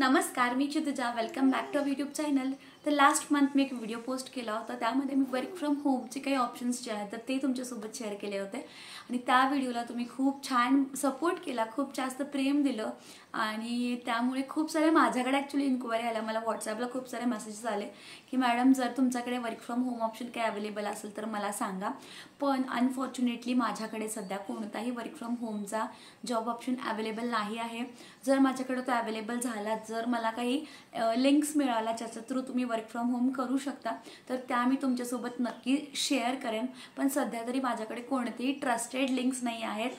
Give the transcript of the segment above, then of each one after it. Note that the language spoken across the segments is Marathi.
नमस्कार, मी Kshitija. Welcome back to our YouTube channel. तर लास्ट मंथ मी एक व्हिडिओ पोस्ट केला होता, त्यामध्ये मी वर्क फ्रॉम होमचे काही ऑप्शन्स जे आहेत तर ते तुमच्यासोबत शेअर केले होते आणि त्या व्हिडिओला तुम्ही खूप छान सपोर्ट केला, खूप जास्त प्रेम दिलं आणि त्यामुळे खूप सारे माझ्याकडे ॲक्च्युली इन्क्वायरी आल्या. मला व्हॉट्सॲपला खूप सारे मेसेजेस आले की मॅडम जर तुमच्याकडे वर्क फ्रॉम होम ऑप्शन काही अवेलेबल असेल तर मला सांगा. पण अनफॉर्च्युनेटली माझ्याकडे सध्या कोणताही वर्क फ्रॉम होमचा जॉब ऑप्शन अवेलेबल नाही आहे. जर माझ्याकडे तो अवेलेबल झाला, जर मला काही लिंक्स मिळाल्या ज्याच्या थ्रू तुम्ही वर्क फ्रॉम होम करू शकता तर त्या मी तुमच्यासोबत नक्की शेअर करेन. पण सध्या तरी माझ्याकडे कोणतेही ट्रस्टेड लिंक्स नाही आहेत.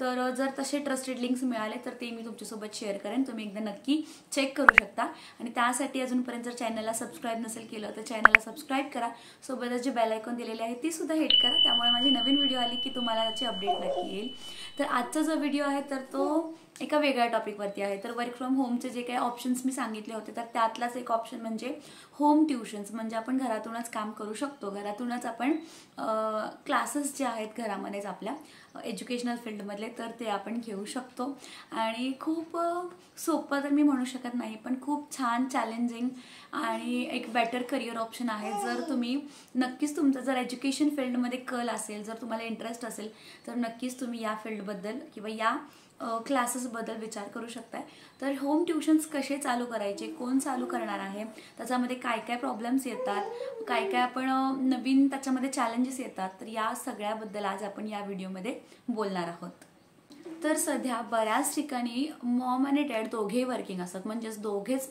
तर जर तसे ट्रस्टेड लिंक्स मिळाले तर ते मी तुमच्यासोबत शेअर करेन. तुम्ही एकदा नक्की चेक करू शकता आणि त्यासाठी अजूनपर्यंत जर चॅनलला सबस्क्राईब नसेल केलं तर चॅनलला सबस्क्राईब करा. सोबतच जे बेल आयकॉन दिलेले आहे ती सुद्धा हिट करा, त्यामुळे माझी नवीन व्हिडिओ आली की तुम्हाला त्याची अपडेट नक्की येईल. तर आजचा जो व्हिडिओ आहे तर तो एका वेगळ्या टॉपिकवरती आहे. तर वर्क फ्रॉम होमचे जे काही ऑप्शन्स मी सांगितले होते तर त्यातलाच एक ऑप्शन म्हणजे होम ट्युशन्स. म्हणजे आपण घरातूनच काम करू शकतो, घरातूनच आपण क्लासेस जे आहेत घरामध्येच आपल्या एज्युकेशनल फील्डमधले तर ते आपण घेऊ शकतो. आणि खूप सोपं तर मी म्हणू शकत नाही, पण खूप छान चॅलेंजिंग आणि एक बेटर करिअर ऑप्शन आहे. जर तुम्ही नक्कीच तुमचं जर एज्युकेशन फील्डमध्ये कल असेल, जर तुम्हाला इंटरेस्ट असेल तर नक्कीच तुम्ही या फील्डबद्दल किंवा या क्लासेसबद्दल विचार करू शकताय. तर होम ट्युशन्स कसे चालू करायचे, कोण चालू करणार आहे, त्याच्यामध्ये काय काय प्रॉब्लेम्स येतात, काय काय आपण नवीन त्याच्यामध्ये चॅलेंजेस येतात, तर या सगळ्याबद्दल आज आपण या व्हिडिओमध्ये बोलणार आहोत. तर सध्या बऱ्याच ठिकाणी मॉम आणि डॅड दोघेही वर्किंग असतात, म्हणजेच दोघेच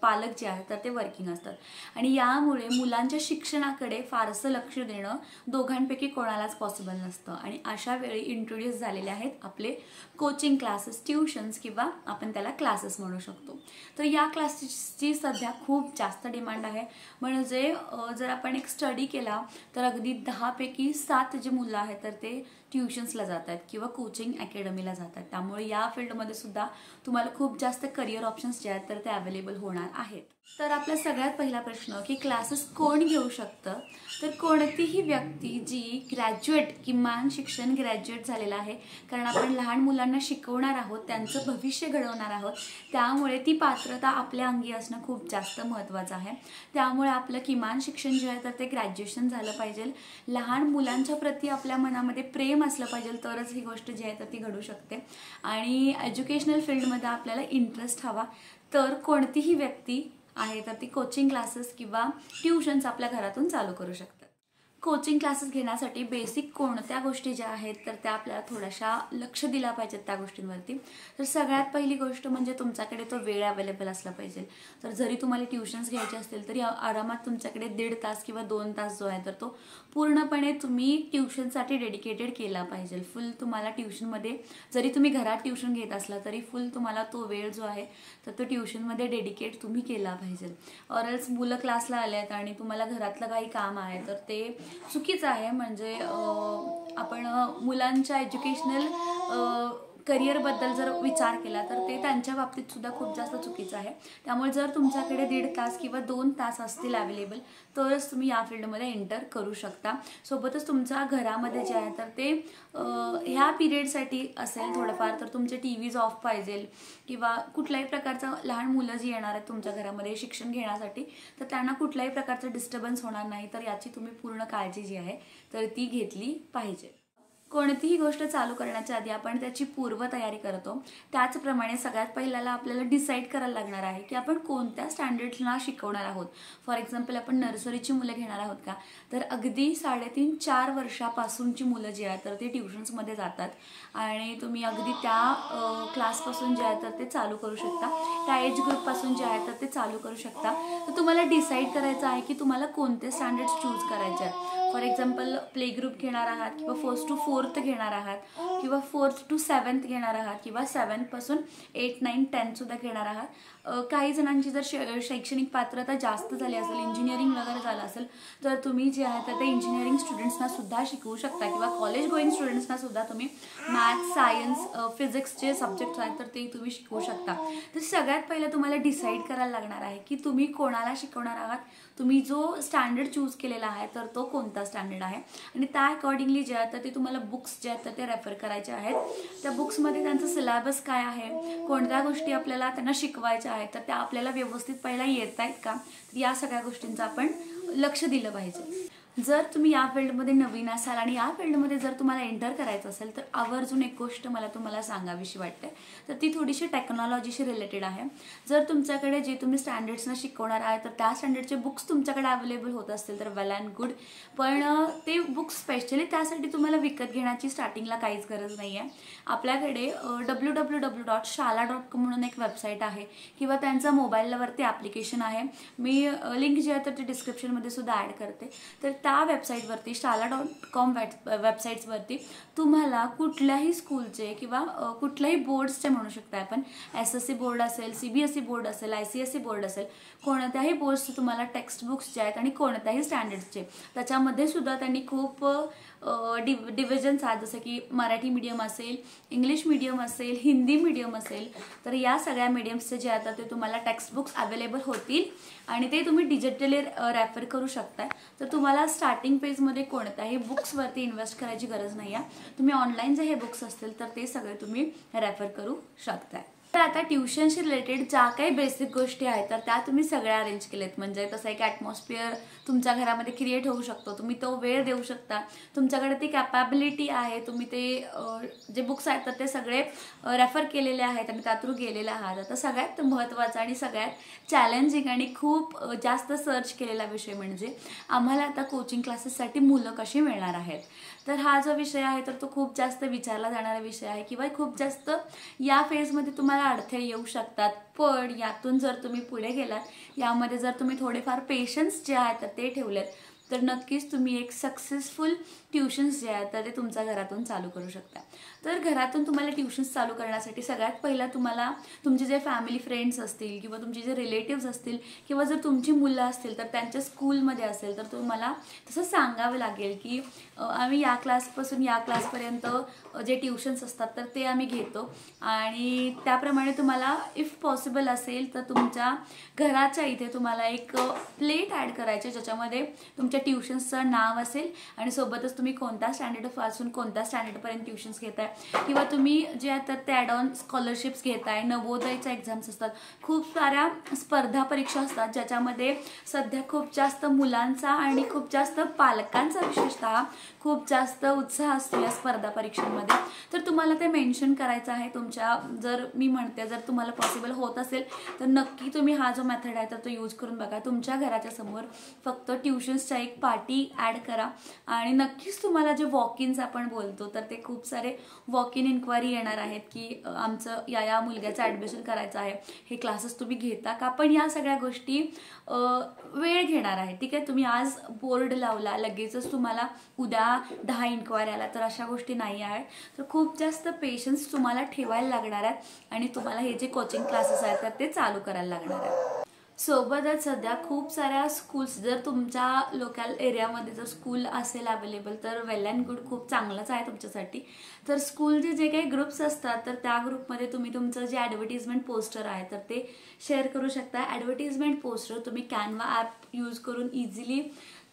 पालक जे आहेत तर ते वर्किंग असतात आणि यामुळे मुलांच्या शिक्षणाकडे फारसं लक्ष देणं दोघांपैकी कोणालाच पॉसिबल नसतं. आणि अशा वेळी इंट्रोड्यूस झालेले आहेत आपले कोचिंग क्लासेस, ट्युशन्स किंवा आपण त्याला क्लासेस म्हणू शकतो. तर या क्लासेसची सध्या खूप जास्त डिमांड आहे. म्हणजे जर आपण एक स्टडी केला तर अगदी 10 पैकी 7 जे मुलं आहेत तर ते ट्युशन्सला जात आहेत किंवा कोचिंग अकॅडमीला जातात. त्यामुळे या फील्डमध्ये सुद्धा तुम्हाला खूप जास्त करिअर ऑप्शन्स जे आहेत तर ते अवेलेबल होणार आहेत. तर आपला सगळ्यात पहिला प्रश्न की क्लासेस कोण घेऊ शकतं, तर कोणतीही व्यक्ती जी ग्रॅज्युएट, किमान शिक्षण ग्रॅज्युएट झालेलं आहे, कारण आपण लहान मुलांना शिकवणार आहोत, त्यांचं भविष्य घडवणार आहोत, त्यामुळे ती पात्रता आपल्या अंगी असणं खूप जास्त महत्त्वाचं आहे. त्यामुळे आपलं किमान शिक्षण जे आहे तर ते ग्रॅज्युएशन झालं पाहिजे. लहान मुलांच्या प्रती आपल्या मनामध्ये प्रेम असलं पाहिजे, तरच ही गोष्ट जी आहे तर ती घडू शकते. आणि एज्युकेशनल फील्डमध्ये आपल्याला इंटरेस्ट हवा. तर कोणतीही व्यक्ती आहे तर ती कोचिंग क्लासेस किंवा ट्युशन्स आपल्या घरातून चालू करू शकतात. कोचिंग क्लासेस घेण्यासाठी बेसिक कोणत्या गोष्टी ज्या आहेत तर त्या आपल्याला थोड्याशा लक्ष दिला पाहिजेत त्या गोष्टींवरती. तर सगळ्यात पहिली गोष्ट म्हणजे तुमच्याकडे तो वेळ अवेलेबल असला पाहिजे. तर जरी तुम्हाला ट्युशन्स घ्यायचे असतील तरी आरामात तुमच्याकडे 1.5 तास किंवा 2 तास जो आहे तर तो पूर्णपणे तुम्ही ट्युशनसाठी डेडिकेटेड केला पाहिजे. फुल तुम्हाला ट्युशनमध्ये, जरी तुम्ही घरात ट्युशन घेत असला तरी फुल तुम्हाला तो वेळ जो आहे तर तो ट्युशनमध्ये डेडिकेट तुम्ही केला पाहिजे. ऑरल्स मुलं क्लासला आले आहेत आणि तुम्हाला घरातलं काही काम आहे तर ते चुकीचं आहे. म्हणजे आपण मुलांच्या एज्युकेशनल करिअरबद्दल जर विचार केला तर ते त्यांच्या बाबतीत सुद्धा खूप जास्त चुकीचं आहे. त्यामुळे जर तुमच्याकडे 1.5 तास किंवा 2 तास असतील अवेलेबल तरच तुम्ही या फील्डमध्ये एंटर करू शकता. सोबतच तुमच्या घरामध्ये जे आहे तर ते ह्या पिरियडसाठी असेल थोडंफार, तर तुमचे TVज ऑफ पाहिजे किंवा कुठल्याही प्रकारचं लहान मुलं जी येणार आहेत तुमच्या घरामध्ये शिक्षण घेण्यासाठी तर त्यांना कुठल्याही प्रकारचं डिस्टर्बन्स होणार नाही, तर याची तुम्ही पूर्ण काळजी जी आहे तर ती घेतली पाहिजे. कोणतीही गोष्ट चालू करण्याच्या आधी आपण त्याची पूर्वतयारी करतो. त्याचप्रमाणे सगळ्यात पहिल्याला आपल्याला डिसाईड करायला लागणार आहे की आपण कोणत्या स्टँडर्ड्सना शिकवणार आहोत. फॉर एक्झाम्पल आपण नर्सरीची मुलं घेणार आहोत का, तर अगदी 3.5-4 वर्षापासूनची मुलं जी आहेत तर ते ट्युशन्समध्ये जातात आणि तुम्ही अगदी त्या क्लासपासून जे आहे तर ते चालू करू शकता, त्या एज ग्रुपपासून जे आहे तर ते चालू करू शकता. तर तुम्हाला डिसाईड करायचं आहे की तुम्हाला कोणते स्टँडर्ड्स चूज करायचे आहेत. फॉर एक्झाम्पल प्ले ग्रुप घेणार आहात किंवा 1st to 4th घेणार आहात किंवा 4th to 7th घेणार आहात किंवा 7th पासून 8, 9, 10 सुद्धा घेणार आहात. काही जणांची जर शैक्षणिक पात्रता जास्त झाली असेल, इंजिनिअरिंग वगैरे झालं असेल तर तुम्ही जे आहे तर ते इंजिनिअरिंग स्टुडंट्सना सुद्धा शिकवू शकता किंवा कॉलेज गोईंग स्टुडंट्सना सुद्धा तुम्ही मॅथ्स, सायन्स, फिजिक्सचे सब्जेक्ट्स आहेत तर ते तुम्ही शिकवू शकता. तर सगळ्यात पहिलं तुम्हाला डिसाईड करायला लागणार आहे की तुम्ही कोणाला शिकवणार आहात. तुम्ही जो स्टँडर्ड चूज केलेला आहे तर तो कोणता कोणता स्टँडर्ड आहे आणि त्या अकॉर्डिंगली जे आहे तर ते तुम्हाला बुक्स जे आहेत तर ते रेफर करायचे आहेत. त्या बुक्समध्ये त्यांचं सिलेबस काय आहे, कोणत्या गोष्टी आपल्याला त्यांना शिकवायच्या आहेत, तर त्या आपल्याला व्यवस्थित पहिला येत आहेत का, या सगळ्या गोष्टींचं आपण लक्ष दिलं पाहिजे. जर तुम्ही या फील्डमध्ये नवीन असाल आणि या फील्डमध्ये जर तुम्हाला एंटर करायचं असेल तर आवर्जून एक गोष्ट मला तुम्हाला सांगावीशी वाटते, तर ती थोडीशी टेक्नॉलॉजीशी रिलेटेड आहे. जर तुमच्याकडे जे तुम्ही स्टँडर्ड्सना शिकवणार आहे तर त्या स्टँडर्डचे बुक्स तुमच्याकडे अवेलेबल होत असतील तर वेल अँड गुड, पण ते बुक्स स्पेशली त्यासाठी तुम्हाला विकत घेण्याची स्टार्टिंगला काहीच गरज नाही आहे. आपल्याकडे www.shala.com म्हणून एक वेबसाईट आहे किंवा त्यांचा मोबाईलवरती ॲप्लिकेशन आहे. मी लिंक जे आहे तर ते डिस्क्रिप्शनमध्ये सुद्धा ॲड करते. तर त्या वेबसाईटवरती shala.com वेबसाईट्सवरती तुम्हाला कुठल्याही स्कूलचे किंवा कुठल्याही बोर्ड्सचे म्हणू शकता आपण, SSC बोर्ड असेल, CBSE बोर्ड असेल, ICSE बोर्ड असेल, कोणत्याही बोर्ड्सचे तुम्हाला टेक्स्ट बुक्स जे आहेत आणि कोणत्याही स्टँडर्ड्सचे त्याच्यामध्ये सुद्धा त्यांनी खूप डिव्हिजन्स आहेत, जसं की मराठी मीडियम असेल, इंग्लिश मीडियम असेल, हिंदी मीडियम असेल, तर या सगळ्या मीडियम्सचे जे आता ते तुम्हाला टेक्स्ट बुक्स अवेलेबल होतील आणि ते तुम्ही डिजिटली रेफर करू शकताय. तर तुम्हाला स्टार्टिंग पेजमध्ये कोणत्याही बुक्सवरती इन्व्हेस्ट करायची गरज नाही आहे. तुम्ही ऑनलाईन जे हे बुक्स असतील तर ते सगळे तुम्ही रेफर करू शकताय. तर आता ट्युशनशी रिलेटेड ज्या काही बेसिक गोष्टी आहेत तर त्या तुम्ही सगळ्या अरेंज केलेत, म्हणजे तसं एक ॲटमॉस्फिअर तुमच्या घरामध्ये क्रिएट होऊ शकतो, तुम्ही तो वेळ देऊ शकता, तुमच्याकडे ती कॅपॅबिलिटी आहे, तुम्ही ते जे बुक्स आहेत तर ते सगळे रेफर केलेले आहेत आणि त्यातून गेलेले आहात. आता सगळ्यात महत्त्वाचा आणि सगळ्यात चॅलेंजिंग आणि खूप जास्त सर्च केलेला विषय म्हणजे आम्हाला आता कोचिंग क्लासेससाठी मुलं कशी मिळणार आहेत. तर हा जो विषय आहे तर तो खूप जास्त विचारला जाणारा विषय आहे किंवा खूप जास्त या फेजमध्ये तुम्हाला अडथळे येऊ शकतात. पण यातून जर तुम्ही पुढे गेलात, यामध्ये जर तुम्ही थोडेफार पेशन्स जे आहेत तर ते ठेवलेत तर नक्कीच तुम्ही एक सक्सेसफुल ट्युशन्स जे आहेत तर ते तुमच्या घरातून चालू करू शकता. तर घरातून तुम्हाला ट्युशन्स चालू करण्यासाठी सगळ्यात पहिला तुम्हाला तुमचे जे फॅमिली फ्रेंड्स असतील किंवा तुमचे जे रिलेटिव्स असतील किंवा जर तुमची मुलं असतील तर त्यांच्या स्कूलमध्ये असेल तर तुम्हाला तसं सांगावं लागेल की आम्ही या क्लासपासून या क्लासपर्यंत जे ट्युशन्स असतात तर ते आम्ही घेतो आणि त्याप्रमाणे तुम्हाला इफ पॉसिबल असेल तर तुमच्या घराच्या इथे तुम्हाला एक प्लेट ॲड करायचे ज्याच्यामध्ये तुमच्या ट्युशन्सचं नाव असेल आणि सोबतच तुम्ही कोणत्या स्टँडर्डपासून कोणत्या स्टँडर्डपर्यंत ट्युशन्स घेताय किंवा तुम्ही जे आहेत ते ॲड ऑन स्कॉलरशिप्स घेताय, नवोदयच्या एक्झाम्स असतात, खूप साऱ्या स्पर्धा परीक्षा असतात ज्याच्यामध्ये सध्या खूप जास्त मुलांचा आणि खूप जास्त पालकांचा विशेषतः खूप जास्त उत्साह असतो या स्पर्धा परीक्षांमध्ये. तर तुम्हाला ते मेन्शन करायचं आहे तुमच्या, जर मी म्हणते जर तुम्हाला पॉसिबल होत असेल तर नक्की तुम्ही हा जो मेथड आहे तर तो यूज करून बघा. तुमच्या घराच्या समोर फक्त ट्युशन्सच्या एक पार्टी ॲड करा आणि नक्कीच तुम्हाला जे वॉक इन्स आपण बोलतो तर ते खूप सारे वॉक इन इन्क्वायरी येणार आहेत की आमचं या मुलग्याचं ॲडमिशन करायचं आहे, हे क्लासेस तुम्ही घेता का. पण या सगळ्या गोष्टी वेळ घेणार आहे. ठीक आहे, तुम्ही आज बोर्ड लावला लगेचच तुम्हाला उद्या 10 इन्क्वायरी आला तर अशा गोष्टी नाही आहेत. तर खूप जास्त पेशन्स तुम्हाला ठेवायला लागणार आहेत आणि तुम्हाला हे जे कोचिंग क्लासेस आहेत तर ते चालू करायला लागणार आहेत. सोबतच सध्या खूप साऱ्या स्कूल्स, जर तुमच्या लोकल एरियामध्ये जर स्कूल असेल अवेलेबल तर वेल अँड गुड, खूप चांगलंच आहे तुमच्यासाठी. तर स्कूलचे जे काही ग्रुप्स असतात तर त्या ग्रुपमध्ये तुम्ही तुमचं जे ॲडव्हर्टिजमेंट पोस्टर आहे तर ते शेअर करू शकता. ॲडव्हर्टिजमेंट पोस्टर तुम्ही कॅनवा ॲप यूज करून इझिली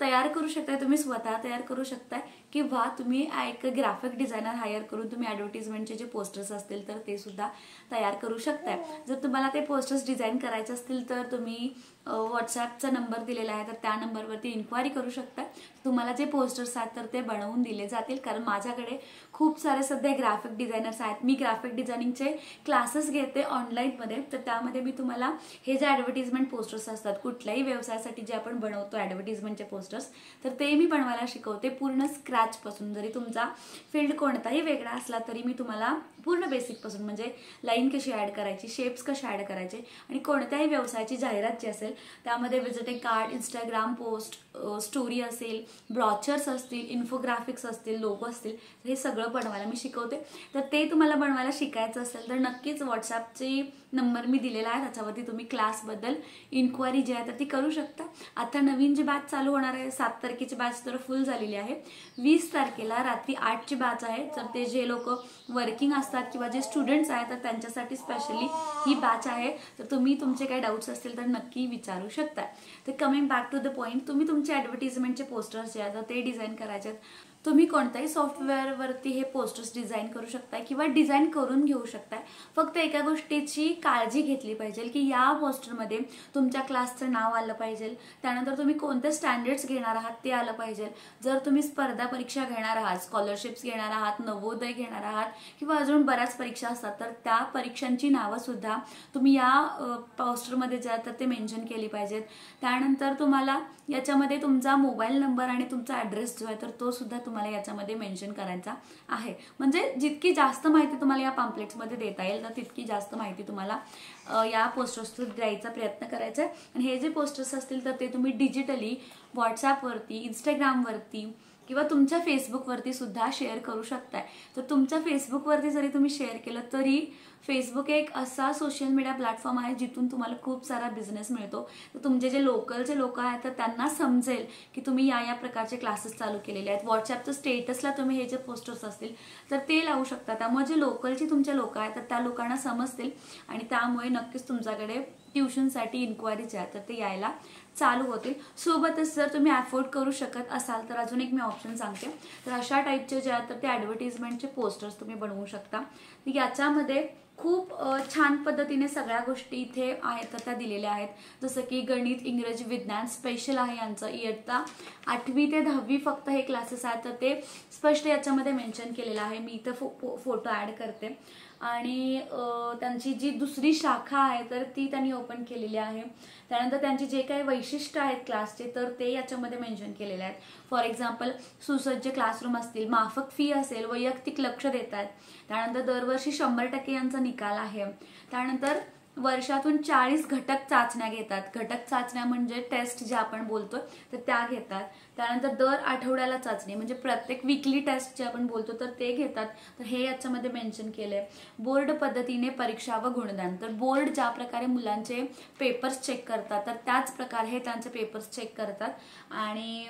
तयार करू शकताय, तुम्ही स्वतः तयार करू शकताय किंवा तुम्ही एक ग्राफिक डिझायनर हायर करून तुम्ही ॲडव्हर्टिजमेंटचे जे पोस्टर्स असतील तर ते सुद्धा तयार करू शकताय. जर तुम्हाला ते पोस्टर्स डिझाईन करायचे असतील तर तुम्ही व्हॉट्सॲपचा नंबर दिलेला आहे तर त्या नंबरवरती इन्क्वायरी करू शकता. तुम्हाला जे पोस्टर्स आहेत तर ते बनवून दिले जातील, कारण माझ्याकडे खूप सारे सध्या ग्राफिक डिझायनर्स आहेत. मी ग्राफिक डिझायनिंगचे क्लासेस घेते ऑनलाईनमध्ये, तर त्यामध्ये मी तुम्हाला हे जे ॲडव्हर्टिजमेंट पोस्टर्स असतात कुठल्याही व्यवसायासाठी जे आपण बनवतो ॲडव्हर्टिजमेंटचे पोस्टर्स तर ते मी बनवायला शिकवते पूर्ण स्क्रॅचपासून. जरी तुमचा फील्ड कोणताही वेगळा असला तरी मी तुम्हाला पूर्ण बेसिकपासून, म्हणजे लाईन कशी ॲड करायची, शेप्स कसे ॲड करायचे आणि कोणत्याही व्यवसायाची जाहिरात जी असेल त्यामध्ये visiting card, Instagram post, story असेल, ब्रॉचर्स असतील, इन्फोग्राफिक्स असतील, लोगो असतील, हे सगळं बनवायला मी शिकवते. तर ते तुम्हाला बनवायला शिकायचं असेल तर नक्कीच व्हॉट्सॲपची नंबर मी दिलेला आहे, त्याच्यावरती तुम्ही क्लासबद्दल इन्क्वायरी जी आहे तर ती करू शकता. आता नवीन जी बॅच चालू होणार आहे 7 तारखेची बॅच तर फुल झालेली आहे. 20 तारखेला रात्री 8ची बॅच आहे. तर ते जे लोक वर्किंग असतात किंवा जे स्टुडंट्स आहेत तर त्यांच्यासाठी स्पेशली ही बॅच आहे. तर तुम्ही तुमचे काही डाऊट्स असतील तर नक्की विचारू शकता. तर coming back to the point, तुम्ही तुमचे ॲडव्हर्टिजमेंटचे पोस्टर्स जे आहेत तर ते डिझाईन करायचे आहेत. तुम्ही कोणत्याही सॉफ्टवेअरवरती हे पोस्टर्स डिझाईन करू शकताय किंवा डिझाईन करून घेऊ शकताय. फक्त एका गोष्टीची काळजी घेतली पाहिजे की या पोस्टरमध्ये तुमच्या क्लासचं नाव आलं पाहिजे. त्यानंतर तुम्ही कोणते स्टँडर्ड्स घेणार आहात ते आलं पाहिजे. जर तुम्ही स्पर्धा परीक्षा घेणार आहात, स्कॉलरशिप्स घेणार आहात, नवोदय घेणार आहात किंवा अजून बऱ्याच परीक्षा असतात तर त्या परीक्षांची नावं सुद्धा तुम्ही या पोस्टरमध्ये जे तर ते मेन्शन केली पाहिजेत. त्यानंतर तुम्हाला याच्यामध्ये तुमचा मोबाईल नंबर आणि तुमचा ॲड्रेस जो आहे तर तो सुद्धा तुम्हाला याच्यामध्ये मेन्शन करायचा आहे. म्हणजे जितकी जास्त माहिती तुम्हाला या पॅम्पलेट्समध्ये देता येईल तर तितकी जास्त माहिती तुम्हाला या पोस्टर्स थ्रू द्यायचा प्रयत्न करायचा आहे. आणि हे जे पोस्टर्स असतील तर ते तुम्ही डिजिटली व्हॉट्सॲपवरती, इंस्टाग्रामवरती किंवा तुमच्या फेसबुकवरती सुद्धा शेअर करू शकताय. तर तुमच्या फेसबुकवरती जरी तुम्ही शेअर केलं तरी फेसबुक एक असा सोशल मीडिया प्लॅटफॉर्म आहे जिथून तुम्हाला खूप सारा बिझनेस मिळतो. तर तुमचे जे लोकलचे लोक आहेत तर त्यांना समजेल की तुम्ही या प्रकारचे क्लासेस चालू केलेले आहेत. व्हॉट्सॲपच्या स्टेटसला तुम्ही हे जे पोस्टर्स असतील तर ते लावू शकता. त्यामुळे जे लोकलची तुमचे लोक आहेत तर त्या लोकांना समजतील आणि त्यामुळे नक्कीच तुमच्याकडे ट्युशनसाठी इन्क्वायरी जे आहे तर ते यायला चालू होतील. सोबतच जर तुम्ही अफोर्ड करू शकत असाल तर अजून एक मी ऑप्शन सांगते. तर अशा टाईपचे जे आहेत तर ते ॲडव्हर्टिजमेंटचे पोस्टर्स तुम्ही बनवू शकता. याच्यामध्ये खूप छान पद्धतीने सगळ्या गोष्टी इथे आहेत तर त्या दिलेल्या आहेत. जसं की गणित, इंग्रजी, विज्ञान स्पेशल आहे यांचं. इयत्ता 8वी ते 10वी फक्त हे क्लासेस आहेत तर ते स्पष्ट याच्यामध्ये मेन्शन केलेलं आहे. मी इथं फोटो ॲड करते. आणि त्यांची जी दुसरी शाखा आहे तर ती त्यांनी ओपन केलेली आहे. त्यानंतर त्यांची जे काही वैशिष्ट्य आहेत क्लासचे तर ते याच्यामध्ये मेन्शन केलेले आहेत. फॉर एक्झाम्पल सुसज्ज क्लासरूम असतील, माफक फी असेल, वैयक्तिक लक्ष देतात. त्यानंतर दरवर्षी 100% यांचा निकाल आहे. त्यानंतर वर्षातून 40 घटक चाचण्या घेतात. घटक चाचण्या म्हणजे टेस्ट जे आपण बोलतोय तर त्या घेतात. त्यानंतर दर आठवड्याला चाचणी म्हणजे प्रत्येक वीकली टेस्ट जे आपण बोलतो तर ते घेतात. तर हे याच्यामध्ये मेन्शन केलंय. बोर्ड पद्धतीने परीक्षा व गुणदान. तर बोर्ड ज्या प्रकारे मुलांचे पेपर्स चेक करतात तर त्याच प्रकारे हे त्यांचे पेपर्स चेक करतात. आणि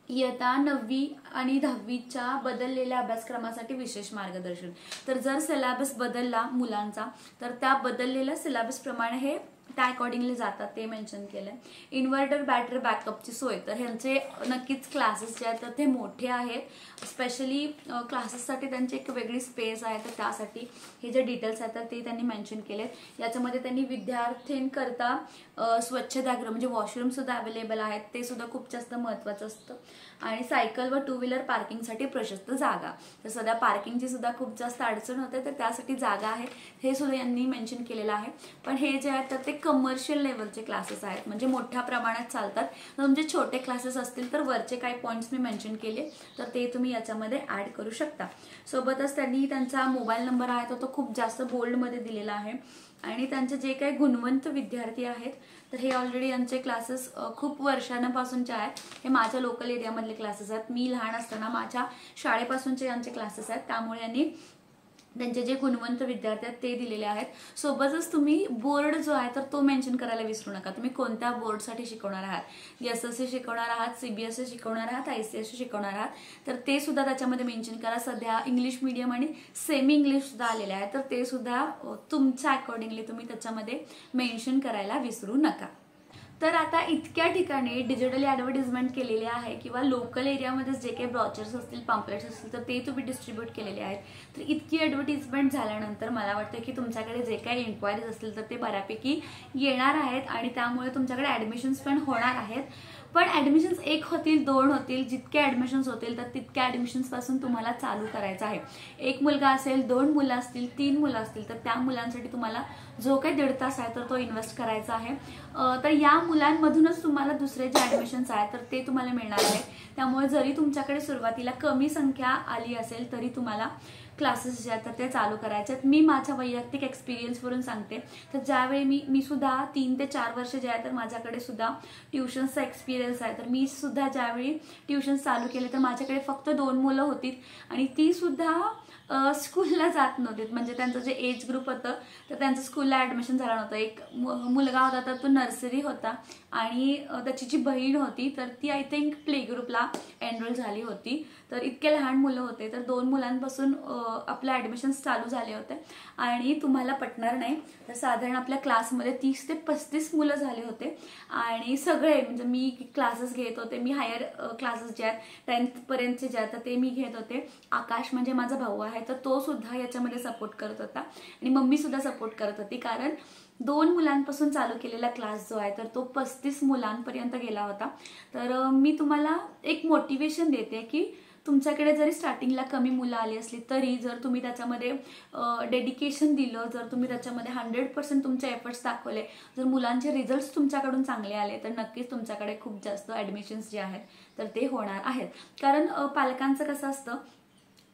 इयत्ता 9वी आणि 10वीच्या बदललेल्या अभ्यासक्रमासाठी विशेष मार्गदर्शन. तर जर सिलेबस बदलला मुलांचा तर त्या बदललेल्या सिलेबस प्रमाणे हे त्या अकॉर्डिंगली जातात ते मेन्शन केलंय. इन्व्हर्टर बॅटरी बॅकअपची सोय. तर ह्यांचे नक्कीच क्लासेस जे आहेत तर ते मोठे आहेत. स्पेशली क्लासेससाठी त्यांची एक वेगळी स्पेस आहे तर त्यासाठी हे जे डिटेल्स आहेत तर ते त्यांनी मेन्शन केलेत. याच्यामध्ये त्यांनी विद्यार्थ्यांकरता स्वच्छतागृह म्हणजे वॉशरूम सुद्धा अवेलेबल आहेत. ते सुद्धा खूप जास्त महत्त्वाचं असतं. आणि सायकल व 2 व्हीलर पार्किंगसाठी प्रशस्त जागा. तर सध्या पार्किंगची सुद्धा खूप जास्त अडचण होते तर त्यासाठी जागा आहे हे सुद्धा यांनी मेन्शन केलेलं आहे. पण हे जे आहेत तर ते कमर्शियल लेवलचे क्लासेस आहेत म्हणजे मोठ्या प्रमाणात चालतात. तुमचे छोटे क्लासेस असतील तर वरचे काही पॉईंट्स मी मेन्शन केले तर ते तुम्ही याच्यामध्ये ॲड करू शकता. सोबतच त्यांनी त्यांचा मोबाईल नंबर आहे तो खूप जास्त बोल्डमध्ये दिलेला आहे. आणि त्यांचे जे काही गुणवंत विद्यार्थी आहेत तर हे ऑलरेडी यांचे क्लासेस खूप वर्षांपासूनचे आहेत. हे माझ्या लोकल एरियामधले क्लासेस आहेत. मी लहान असताना माझ्या शाळेपासूनचे यांचे क्लासेस आहेत. त्यामुळे यांनी त्यांचे जे गुणवंत विद्यार्थी आहेत ते दिलेले आहेत. सोबतच तुम्ही बोर्ड जो आहे तर तो मेन्शन करायला विसरू नका. तुम्ही कोणत्या बोर्डसाठी शिकवणार आहात. SSC शिकवणार आहात, CBSE शिकवणार आहात, ICSE शिकवणार आहात तर ते सुद्धा त्याच्यामध्ये मेन्शन करा. सध्या इंग्लिश मीडियम आणि सेमी इंग्लिश सुद्धा आलेले आहे तर ते सुद्धा तुमच्या अकॉर्डिंगली तुम्ही त्याच्यामध्ये मेन्शन करायला विसरू नका. तर आता इतक्या ठिकाणी डिजिटली ॲडव्हर्टिजमेंट केलेले आहे किंवा लोकल एरियामध्ये जे काही ब्रॉचर्स असतील, पॅम्पलेट्स असतील तर ते तुम्ही डिस्ट्रीब्यूट केलेले आहेत. तर इतकी ॲडव्हर्टिजमेंट झाल्यानंतर मला वाटतं की तुमच्याकडे जे काही इन्क्वायरीज असतील तर ते बऱ्यापैकी येणार आहेत आणि त्यामुळे तुमच्याकडे ॲडमिशन्स पण होणार आहेत. पण ॲडमिशन्स 1 होतील, 2 होतील, जितके ॲडमिशन्स होतील तर तितक्या ॲडमिशन्सपासून तुम्हाला चालू करायचं आहे. 1 मुलगा असेल, 2 मुलं असतील, 3 मुलं असतील तर त्या मुलांसाठी तुम्हाला जो काही 1.5 तास आहे तर तो इन्व्हेस्ट करायचा आहे. तर या मुलांमधूनच तुम्हाला दुसरे जे ॲडमिशन्स आहेत तर ते तुम्हाला मिळणार आहेत. त्यामुळे जरी तुमच्याकडे सुरुवातीला कमी संख्या आली असेल तरी तुम्हाला क्लासेस जे आहेत तर ते चालू करायचे आहेत. मी माझ्या वैयक्तिक एक्सपिरियन्सवरून सांगते. तर ज्यावेळी मी सुद्धा 3 ते 4 वर्ष जे आहे तर माझ्याकडे सुद्धा ट्युशन्सचा एक्सपिरियन्स आहे. तर मी सुद्धा ज्यावेळी ट्युशन्स चालू केले तर माझ्याकडे फक्त 2 मुलं होती आणि ती सुद्धा स्कूलला जात नव्हते, म्हणजे त्यांचं जे एज ग्रुप होतं तर त्यांचं स्कूलला ॲडमिशन झालं नव्हतं. एक मुलगा होता तर तो नर्सरी होता आणि त्याची जी बहीण होती तर ती आय थिंक प्ले ग्रुपला एनरोल झाली होती. तर इतके लहान मुलं होते, तर 2 मुलांपासून आपले ॲडमिशन्स चालू झाले होते. आणि तुम्हाला पटणार नाही तर साधारण आपल्या क्लासमध्ये 30 ते 35 मुलं झाले होते. आणि सगळे म्हणजे मी क्लासेस घेत होते, मी हायर क्लासेस जे आहेत 10th पर्यंतचे जे आहेत ते मी घेत होते. आकाश म्हणजे माझा भाऊ आहे तर तो सुद्धा याच्यामध्ये सपोर्ट करत होता आणि मम्मी सुद्धा सपोर्ट करत होती, कारण 2 मुलांपासून चालू केलेला क्लास जो आहे तर तो 35 मुलांपर्यंत गेला होता. तर मी तुम्हाला एक मोटिवेशन देते की तुमच्याकडे जरी स्टार्टिंगला कमी मुलं आली असली तरी जर तुम्ही त्याच्यामध्ये डेडिकेशन दिलं, जर तुम्ही त्याच्यामध्ये 100% तुमचे एफर्ट्स दाखवले, जर मुलांचे रिझल्ट्स तुमच्याकडून चांगले आले तर नक्कीच तुमच्याकडे खूप जास्त ॲडमिशन्स जे आहेत तर ते होणार आहेत. कारण पालकांचं कसं असतं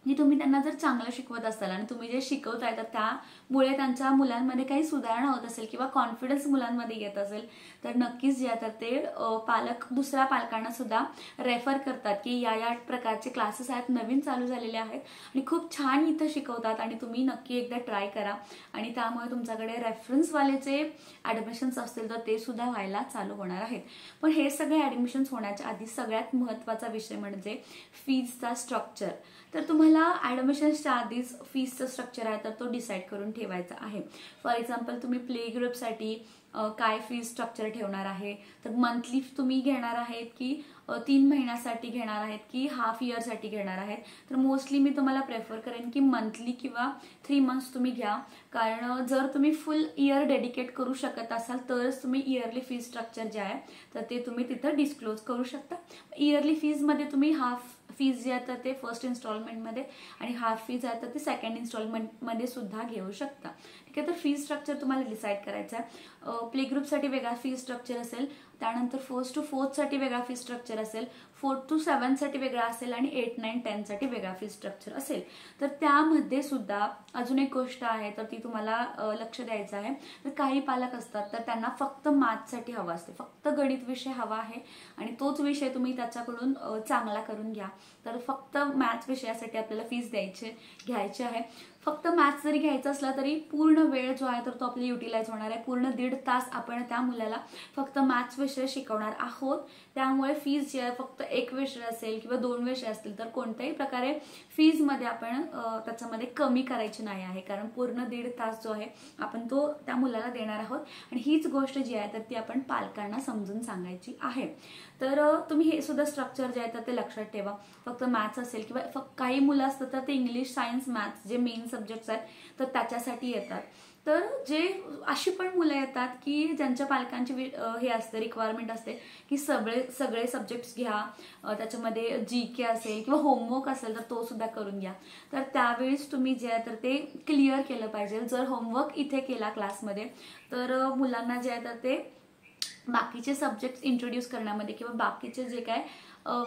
की तुम्ही त्यांना जर चांगलं शिकवत असाल आणि तुम्ही जे शिकवताय तर त्यामुळे त्यांच्या मुलांमध्ये काही सुधारणा होत असेल किंवा कॉन्फिडन्स मुलांमध्ये येत असेल तर नक्कीच जे तर ते पालक दुसऱ्या पालकांना सुद्धा रेफर करतात की या प्रकारचे क्लासेस आहेत, नवीन चालू झालेले आहेत आणि खूप छान इथं शिकवतात आणि तुम्ही नक्की एकदा ट्राय करा. आणि त्यामुळे तुमच्याकडे रेफरन्सवाले जे ॲडमिशन्स असतील तर ते सुद्धा व्हायला चालू होणार आहेत. पण हे सगळे ॲडमिशन्स होण्याच्या आधी सगळ्यात महत्त्वाचा विषय म्हणजे फीजचा स्ट्रक्चर. तर तुम्हाला ॲडमिशन्सच्या आधीच फीजचं स्ट्रक्चर आहे तर तो डिसाईड करून ठेवायचा आहे. फॉर एक्झाम्पल तुम्ही प्ले ग्रुपसाठी काय फीज स्ट्रक्चर ठेवणार आहे, तर मंथली तुम्ही घेणार आहेत की 3 महिन्यासाठी घेणार आहेत की हाफ इयरसाठी घेणार आहेत. तर मोस्टली मी तुम्हाला प्रेफर करेन की मंथली किंवा 3 मंथ्स तुम्ही घ्या, कारण जर तुम्ही फुल इयर डेडिकेट करू शकत असाल तरच तुम्ही इयरली फीज स्ट्रक्चर जे आहे तर ते तुम्ही तिथं डिस्क्लोज करू शकता. इयरली फीजमध्ये तुम्ही हाफ फीज जे आहे तर ते फर्स्ट इन्स्टॉलमेंटमध्ये आणि हाफ फीज आहे तर ते सेकंड इन्स्टॉलमेंटमध्ये सुद्धा घेऊ शकता. ठीक आहे, तर फीज स्ट्रक्चर तुम्हाला डिसाईड करायचं आहे. प्ले ग्रुपसाठी वेगळा फीज स्ट्रक्चर असेल, त्यानंतर 1st to 4th साठी वेगळा फीज स्ट्रक्चर असेल, 4th to 7th साठी वेगळा असेल आणि 8, 9, 10 साठी वेगळा फीज स्ट्रक्चर असेल. तर त्यामध्ये सुद्धा अजून एक गोष्ट आहे तर ती तुम्हाला लक्ष द्यायचं आहे. तर काही पालक असतात तर त्यांना फक्त मॅथ्ससाठी हवा असते, फक्त गणित विषय हवा आहे आणि तोच विषय तुम्ही त्याच्याकडून चांगला करून घ्या. तर फक्त मॅथ्स विषयासाठी आपल्याला फीज घ्यायची आहे. फक्त मॅथ्स जरी घ्यायचं असला तरी पूर्ण वेळ जो आहे तर तो आपल्याला युटिलाइज होणार आहे. पूर्ण 1.5 तास आपण त्या मुलाला फक्त मॅथ्स विषय शिकवणार आहोत. त्यामुळे फीज जी आहे फक्त एक विषय असेल किंवा 2 विषय असतील तर कोणत्याही प्रकारे फीजमध्ये आपण त्याच्यामध्ये कमी करायची नाही आहे, कारण पूर्ण 1.5 तास जो आहे आपण तो त्या मुलाला देणार आहोत आणि हीच गोष्ट जी आहे तर ती आपण पालकांना समजून सांगायची आहे. तर तुम्ही हे सुद्धा स्ट्रक्चर जे आहे तर ते लक्षात ठेवा. फक्त मॅथ्स असेल किंवा काही मुलं असतात तर ते इंग्लिश, सायन्स, मॅथ्स जे मेन सब्जेक्ट्स आहेत तर त्याच्यासाठी येतात. तर जे अशी पण मुलं येतात की ज्यांच्या पालकांची हे असते, रिक्वायरमेंट असते की सगळे सब्जेक्ट्स घ्या, त्याच्यामध्ये GK असेल किंवा होमवर्क असेल तर तो सुद्धा करून घ्या. तर त्यावेळीच तुम्ही जे आहे तर ते क्लिअर केलं पाहिजे. जर होमवर्क इथे केला क्लासमध्ये तर मुलांना जे आहे तर ते बाकीचे सब्जेक्ट्स इंट्रोड्यूस करण्यामध्ये किंवा बाकीचे जे काय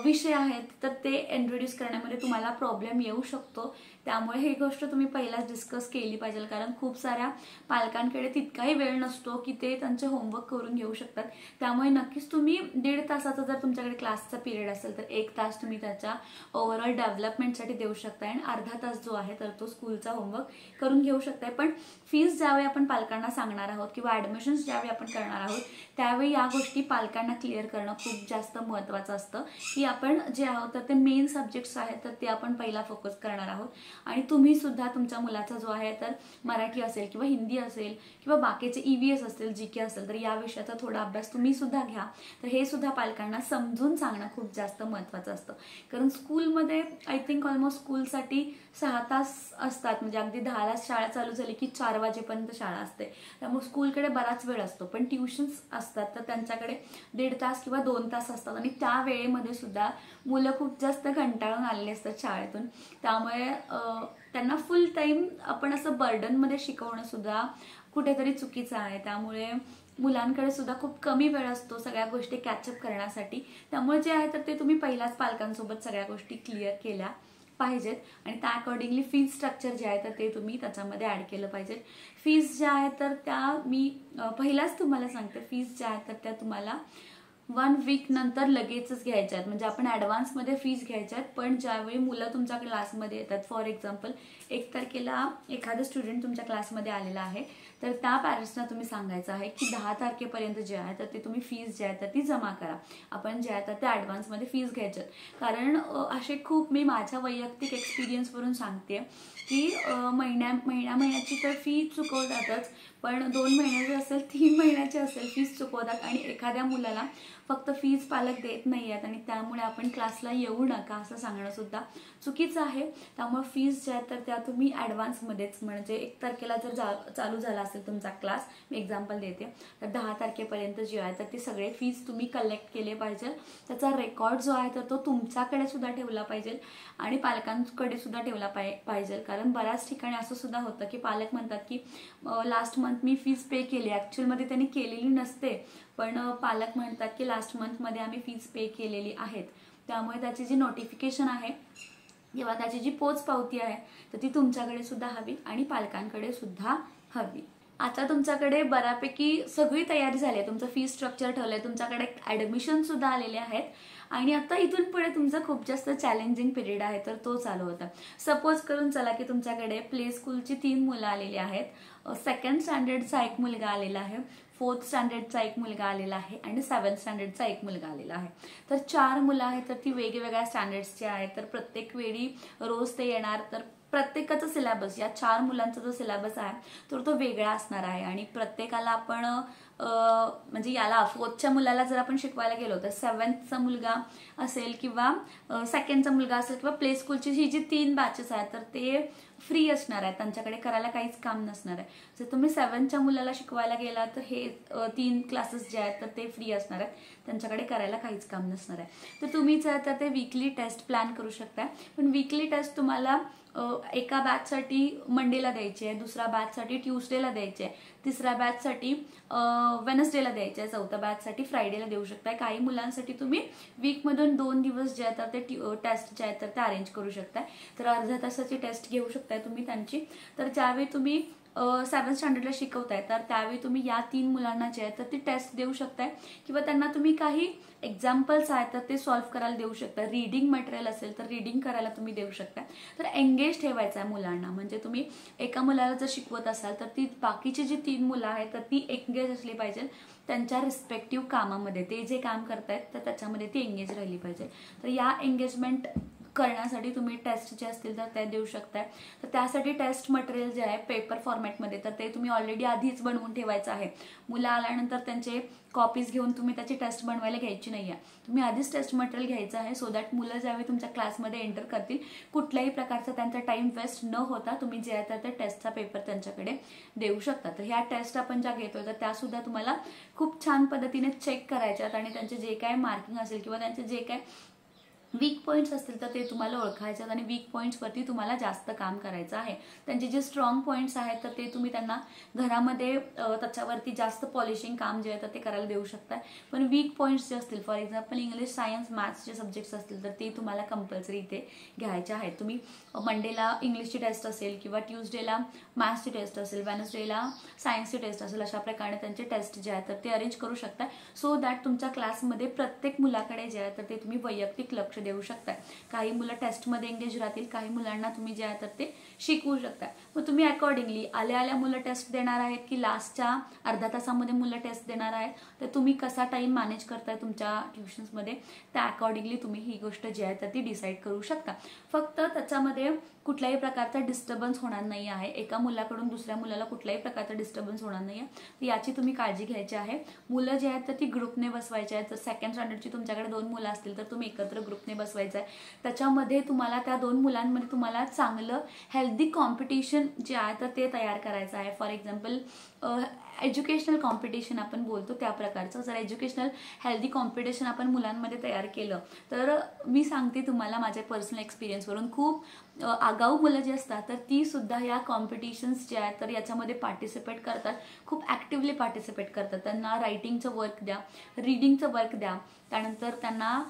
विषय आहेत तर ते इंट्रोड्यूस करण्यामध्ये तुम्हाला प्रॉब्लेम येऊ शकतो. त्यामुळे ही गोष्ट तुम्ही पहिलाच डिस्कस केली पाहिजे, कारण खूप साऱ्या पालकांकडे तितकाही वेळ नसतो की ते त्यांचे होमवर्क करून घेऊ शकतात. त्यामुळे नक्कीच तुम्ही 1.5 तासाचा जर तुमच्याकडे क्लासचा पिरियड असेल तर 1 तास तुम्ही त्याच्या ओव्हरऑल डेव्हलपमेंटसाठी देऊ शकताय आणि अर्धा तास जो आहे तर तो स्कूलचा होमवर्क करून घेऊ शकताय. पण फीज ज्यावेळी आपण पालकांना सांगणार आहोत किंवा ॲडमिशन्स ज्यावेळी आपण करणार आहोत त्यावेळी या गोष्टी पालकांना क्लिअर करणं खूप जास्त महत्त्वाचं असतं की आपण जे आहोत तर ते मेन सब्जेक्ट्स आहेत तर ते आपण पहिला फोकस करणार आहोत. आणि तुम्ही सुद्धा तुमच्या मुलाचा जो आहे तर मराठी असेल किंवा हिंदी असेल किंवा बाकीचे EVS असतील, GK असेल तर या विषयाचा थोडा अभ्यास तुम्ही सुद्धा घ्या. तर हे सुद्धा पालकांना समजून सांगणं खूप जास्त महत्त्वाचं असतं, कारण स्कूलमध्ये आय थिंक ऑलमोस्ट स्कूलसाठी 6 तास असतात. म्हणजे अगदी 10ला शाळा चालू झाली की 4 वाजेपर्यंत शाळा असते, त्यामुळे स्कूलकडे बराच वेळ असतो. पण ट्युशन्स असतात तर त्यांच्याकडे 1.5 तास किंवा 2 तास असतात आणि त्या वेळेमध्ये सुद्धा मुलं खूप जास्त कंटाळून आलेली असतात शाळेतून. त्यामुळे त्यांना फुल टाइम आपण असं बर्डनमध्ये शिकवणं सुद्धा कुठेतरी चुकीचं आहे. त्यामुळे मुलांकडे सुद्धा खूप कमी वेळ असतो सगळ्या गोष्टी कॅचअप करण्यासाठी. त्यामुळे जे आहे तर ते तुम्ही पहिल्याच पालकांसोबत सगळ्या गोष्टी क्लिअर केल्या पाहिजेत आणि त्या अकॉर्डिंगली फीज स्ट्रक्चर जे आहे तर ते तुम्ही त्याच्यामध्ये ॲड केलं पाहिजे. फीज ज्या आहेत तर त्या मी पहिलाच तुम्हाला सांगते, फीज ज्या आहेत तर त्या तुम्हाला 1 वीक नंतर लगेचच घ्यायच्या आहेत, म्हणजे आपण ॲडव्हान्समध्ये फीज घ्यायच्या आहेत. पण ज्यावेळी मुलं तुमच्या क्लासमध्ये येतात, फॉर एक्झाम्पल 1 तारखेला एखादा स्टुडंट तुमच्या क्लासमध्ये आलेला आहे, तर त्या पॅरेंट्सना तुम्ही सांगायचं आहे की 10 तारखेपर्यंत जे आहे तर ते तुम्ही फीज जे आहे तर ती जमा करा. आपण जे आहे तर त्या ॲडव्हान्समध्ये फीज घ्यायच्यात. कारण असे खूप, मी माझ्या वैयक्तिक एक्सपिरियन्सवरून सांगते की महिन्याची तर फी चुकवतातच, पण 2 महिन्याची असेल, 3 महिन्याची असेल, फीज चुकवतात. आणि एखाद्या मुलाला फक्त फीज पालक देत नाही आहेत आणि त्यामुळे आपण क्लासला येऊ नका असं सांगणं सुद्धा चुकीचं आहे. त्यामुळे फीज ज्या आहेत तर त्या तुम्ही ॲडव्हान्समध्येच, म्हणजे 1 तारखेला जर चालू झाला असेल तुमचा क्लास, मी एक्झाम्पल देते, तर 10 तारखेपर्यंत जे आहे तर ते सगळे फीज तुम्ही कलेक्ट केले पाहिजे. त्याचा रेकॉर्ड जो आहे तर तो तुमच्याकडे सुद्धा ठेवला पाहिजे आणि पालकांकडे सुद्धा ठेवला पाहिजे. कारण बऱ्याच ठिकाणी असं सुद्धा होतं की पालक म्हणतात की लास्ट मंथ मी फीज पे केली, ॲक्च्युअलमध्ये त्यांनी केलेली नसते, पण पालक म्हणतात की लास्ट मंथमध्ये आम्ही फीज पे केलेली आहेत. त्यामुळे त्याची जी नोटिफिकेशन आहे किंवा त्याची जी पोचपावती आहे तर ती तुमच्याकडे सुद्धा हवी आणि पालकांकडे सुद्धा हवी. आता तुमच्याकडे बऱ्यापैकी सगळी तयारी झाली आहे, तुमचं फी स्ट्रक्चर ठरलं आहे, तुमच्याकडे ॲडमिशन सुद्धा आलेले आहेत आणि आता इथून पुढे तुमचा खूप जास्त चॅलेंजिंग पिरियड आहे तर तो चालू होता. सपोज करून चला की तुमच्याकडे प्ले स्कूलची 3 मुलं आलेली आहेत, 2nd स्टँडर्डचा एक मुलगा आलेला आहे, 4th स्टँडर्डचा एक मुलगा आलेला आहे आणि 7th स्टँडर्डचा एक मुलगा आलेला आहे. तर 4 मुलं आहेत तर ती वेगवेगळ्या स्टँडर्ड्सची आहेत. तर प्रत्येक वेळी रोज ते येणार, तर प्रत्येकाचा सिलेबस, या 4 मुलांचा जो सिलेबस आहे तर तो वेगळा असणार आहे. आणि प्रत्येकाला आपण म्हणजे याला 4thच्या मुलाला जर आपण शिकवायला गेलो तर 7thचा मुलगा असेल किंवा 2ndचा मुलगा असेल किंवा प्ले स्कूलची ही जी 3 बॅचेस आहेत तर ते फ्री असणार आहेत, त्यांच्याकडे करायला काहीच काम नसणार आहे. जर तुम्ही 7च्या मुलाला शिकवायला गेला तर हे 3 क्लासेस जे आहेत तर ते फ्री असणार आहेत, त्यांच्याकडे करायला काहीच काम नसणार आहे. तर तुम्ही जर तर ते वीकली टेस्ट प्लॅन करू शकता. पण वीकली टेस्ट तुम्हाला एका बॅचसाठी मंडेला द्यायची आहे, दुसऱ्या बॅचसाठी ट्यूसडेला द्यायची आहे, तिसऱ्या बॅचसाठी वेनसडेला द्यायची आहे, चौथ्या बॅचसाठी फ्रायडेला देऊ शकताय. काही मुलांसाठी तुम्ही वीकमधून 2 दिवस जे आहेत ते टेस्ट जे आहेत तर ते अरेंज करू शकताय. तर अर्ध्या तासाची टेस्ट घेऊ शकताय तुम्ही त्यांची. तर ज्यावेळी तुम्ही 7th स्टँडर्डला शिकवताय तर त्यावेळी तुम्ही या 3 मुलांना जे आहे तर ती टेस्ट देऊ शकताय किंवा त्यांना तुम्ही काही एक्झाम्पल्स आहेत तर ते सॉल्व्ह करायला देऊ शकता. रीडिंग मटेरियल असेल तर रीडिंग करायला तुम्ही देऊ शकता. तर एंगेज ठेवायचं आहे मुलांना, म्हणजे तुम्ही एका मुलाला जर शिकवत असाल तर ती बाकीची जी 3 मुलं आहेत तर ती एंगेज असली पाहिजे त्यांच्या रिस्पेक्टिव्ह कामामध्ये. ते जे काम करतायत तर त्याच्यामध्ये ती एंगेज राहिली पाहिजे. तर या एंगेजमेंट करण्यासाठी तुम्ही टेस्ट जे असतील तर ते देऊ शकताय. तर त्यासाठी टेस्ट मटेरियल जे आहे पेपर फॉर्मॅटमध्ये तर ते तुम्ही ऑलरेडी आधीच बनवून ठेवायचं आहे. मुलं आल्यानंतर त्यांचे कॉपीज घेऊन तुम्ही त्याची टेस्ट बनवायला घ्यायची नाही आहे. तुम्ही आधीच टेस्ट मटेरियल घ्यायचं आहे सो दॅट मुलं ज्यावेळी तुमच्या क्लासमध्ये एंटर करतील कुठल्याही प्रकारचा त्यांचा टाइम वेस्ट न होता तुम्ही जे आहे तर टेस्टचा पेपर त्यांच्याकडे देऊ शकता. तर ह्या टेस्ट आपण ज्या घेतोय तर त्यासुद्धा तुम्हाला खूप छान पद्धतीने चेक करायच्यात आणि त्यांचे जे काय मार्किंग असेल किंवा त्यांचे जे काय वीक पॉईंट्स असतील तर ते तुम्हाला ओळखायचे आणि वीक पॉईंट्सवरती तुम्हाला जास्त काम करायचं आहे. त्यांचे जे स्ट्रॉंग पॉईंट्स आहेत तर ते तुम्ही त्यांना घरामध्ये त्याच्यावरती जास्त पॉलिशिंग काम जे आहे तर ते करायला देऊ शकताय. पण वीक पॉईंट्स जे असतील, for example English, science, maths जे सब्जेक्ट्स असतील तर ते तुम्हाला कंपल्सरी इथे घ्यायचे आहेत. तुम्ही मंडेला इंग्लिशची टेस्ट असेल किंवा ट्यूसडेला मॅथ्सची टेस्ट असेल, वेनसडेला सायन्सची टेस्ट असेल, अशा प्रकारे त्यांचे टेस्ट जे आहेत तर ते अरेंज करू शकता सो दॅट तुमच्या क्लासमध्ये प्रत्येक मुलाकडे जे आहे तर ते तुम्ही वैयक्तिक लक्ष देऊ शकता. काही मुलं टेस्टमध्ये एंगेज राहतील, काही मुलांना तुम्ही जे आहे तर ते शिकवू शकता. मग तुम्ही अकॉर्डिंगली आल्या मुलं टेस्ट देणार आहेत की लास्टच्या अर्ध्या तासामध्ये मुलं टेस्ट देणार आहेत तर तुम्ही कसा टाइम मॅनेज करताय तुमच्या ट्युशन्समध्ये त्या अकॉर्डिंगली तुम्ही ही गोष्ट जी आहे तर ती डिसाईड करू शकता. फक्त त्याच्यामध्ये कुठल्याही प्रकारचा डिस्टर्बन्स होणार नाही आहे, एका मुलाकडून दुसऱ्या मुलाला कुठल्याही प्रकारचा डिस्टर्बन्स होणार नाही आहे, तर याची तुम्ही काळजी घ्यायची आहे. मुलं जे आहेत तर ती ग्रुपने बसवायची आहेत. जर 2nd स्टँडर्डची तुमच्याकडे 2 मुलं असतील तर तुम्ही एकत्र ग्रुपने बसवायचं आहे. त्याच्यामध्ये तुम्हाला त्या 2 मुलांमध्ये तुम्हाला चांगलं हेल्दी कॉम्पिटिशन जे आहे तर ते तयार करायचं आहे. फॉर एक्झाम्पल एज्युकेशनल कॉम्पिटिशन आपण बोलतो त्या प्रकारचं. जर एज्युकेशनल हेल्दी कॉम्पिटिशन आपण मुलांमध्ये तयार केलं तर मी सांगते तुम्हाला माझ्या पर्सनल एक्सपिरियन्सवरून खूप आगाऊ मुलं जी असतात तर ती सुद्धा या कॉम्पिटिशन्स जे आहेत तर याच्यामध्ये पार्टिसिपेट करतात, खूप ॲक्टिव्हली पार्टिसिपेट करतात. त्यांना रायटिंगचं वर्क द्या, रीडिंगचं वर्क द्या, त्यानंतर त्यांना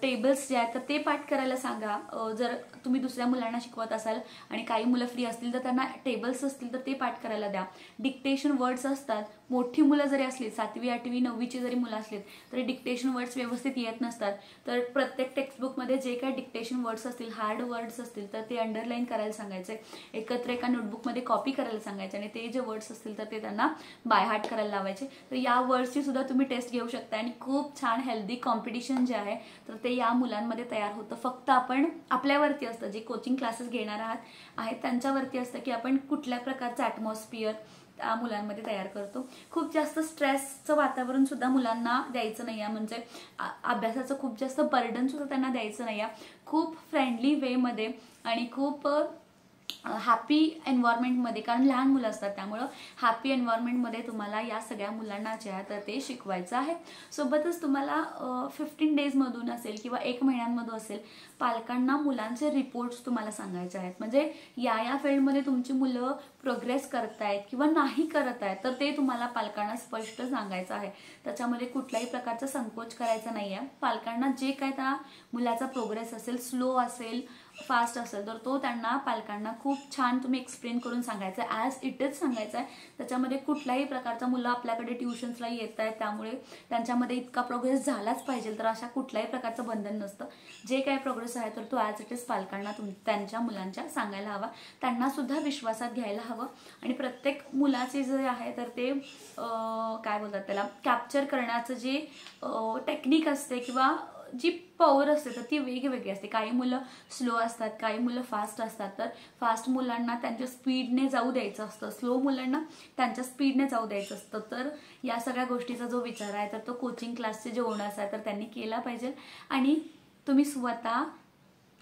टेबल्स जे आहेत तर ते पाठ करायला सांगा. जर तुम्ही दुसऱ्या मुलांना शिकवत असाल आणि काही मुलं फ्री असतील तर त्यांना टेबल्स असतील तर ते पाठ करायला द्या. डिक्टेशन वर्ड्स असतात, मोठी मुलं जरी असली 7वी 8वी 9वीची जरी मुलं असलीत तरी डिक्टेशन वर्ड्स व्यवस्थित येत नसतात, तर प्रत्येक टेक्स्टबुकमध्ये जे काही डिक्टेशन वर्ड्स असतील, हार्ड वर्ड्स असतील तर ते अंडरलाईन करायला सांगायचे, एकत्र एका नोटबुकमध्ये कॉपी करायला सांगायचे आणि ते जे वर्ड्स असतील तर ते त्यांना बाय हार्ट करायला लावायचे. तर या वर्ड्सची सुद्धा तुम्ही टेस्ट घेऊ शकता आणि खूप छान हेल्दी कॉम्पिटिशन जे आहे तर ते या मुलांमध्ये तयार होतं. फक्त आपण आपल्यावरती असतं, जे कोचिंग क्लासेस घेणार आहेत त्यांच्यावरती असतं की आपण कुठल्या प्रकारचं ॲटमॉस्फिअर त्या मुलांमध्ये तयार करतो. खूप जास्त स्ट्रेसचं वातावरण सुद्धा मुलांना द्यायचं नाही आहे, म्हणजे अभ्यासाचं खूप जास्त बर्डन सुद्धा त्यांना द्यायचं नाही आहे. खूप फ्रेंडली वेमध्ये आणि खूप हॅपी एन्व्हायरमेंटमध्ये, कारण लहान मुलं असतात त्यामुळं हॅपी एन्व्हायरमेंटमध्ये तुम्हाला या सगळ्या मुलांना जे आहे तर ते शिकवायचं आहे. सोबतच तुम्हाला 15 डेजमधून असेल किंवा 1 महिन्यांमधून असेल पालकांना मुलांचे रिपोर्ट्स तुम्हाला सांगायचे आहेत, म्हणजे या फील्डमध्ये तुमची मुलं प्रोग्रेस करत आहेत किंवा नाही करत आहेत तर ते तुम्हाला पालकांना स्पष्ट सांगायचं आहे. त्याच्यामध्ये कुठल्याही प्रकारचा संकोच करायचा नाही आहे. पालकांना जे काय त्या मुलाचा प्रोग्रेस असेल, स्लो असेल फास्ट असेल तर तो त्यांना पालकांना खूप छान तुम्ही एक्सप्लेन करून सांगायचं आहे, ॲज इट इज सांगायचं आहे. त्याच्यामध्ये कुठल्याही प्रकारचा मुलं आपल्याकडे ट्युशन्सला येत आहेत त्यामुळे त्यांच्यामध्ये इतका प्रोग्रेस झालाच पाहिजे तर अशा कुठल्याही प्रकारचं बंधन नसतं. जे काही प्रोग्रेस आहे तर तो ॲज इट इज पालकांना त्यांच्या मुलांच्या सांगायला हवा, त्यांना सुद्धा विश्वासात घ्यायला हवं. आणि प्रत्येक मुलाचे जे आहे तर ते काय बोलतात त्याला कॅप्चर करण्याचं जे टेक्निक असते किंवा जी पॉवर असते तर ती वेगवेगळी असते. काही मुलं स्लो असतात, काही मुलं फास्ट असतात, तर फास्ट मुलांना त्यांच्या स्पीडने जाऊ द्यायचं असतं, स्लो मुलांना त्यांच्या स्पीडने जाऊ द्यायचं असतं. तर या सगळ्या गोष्टीचा जो विचार आहे तर तो कोचिंग क्लासचे जे ओनर्स आहे तर त्यांनी केला पाहिजे. आणि तुम्ही स्वतः,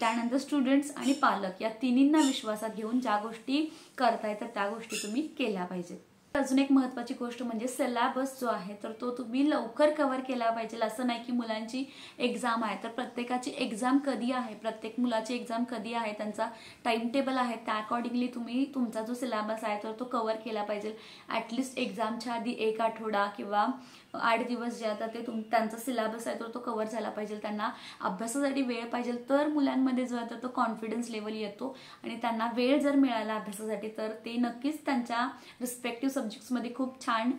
त्यानंतर स्टुडंट्स आणि पालक या तिन्हींना विश्वासात घेऊन ज्या गोष्टी करताय तर त्या गोष्टी तुम्ही केल्या पाहिजेत. अजून एक महत्त्वाची गोष्ट म्हणजे सिलेबस जो आहे तर तो तुम्ही लवकर कव्हर केला पाहिजे. असं नाही की मुलांची एक्झाम आहे तर प्रत्येकाची एक्झाम कधी आहे, प्रत्येक मुलाची एक्झाम कधी आहे, त्यांचा टाइम टेबल आहे, त्या अकॉर्डिंगली तुम्ही तुमचा जो सिलेबस आहे तर तो कव्हर केला पाहिजे. ॲटलिस्ट एक्झामच्या आधी 1 आठवडा किंवा 8 दिवस जे आता ते त्यांचा सिलेबस आहे तर तो कव्हर झाला पाहिजे. त्यांना अभ्यासासाठी वेळ पाहिजे तर मुलांमध्ये जो आहे तर तो कॉन्फिडन्स लेवल येतो आणि त्यांना वेळ जर मिळाला अभ्यासासाठी तर ते नक्कीच त्यांच्या रिस्पेक्टिव्ह सब्जेक्ट्समध्ये खूप छान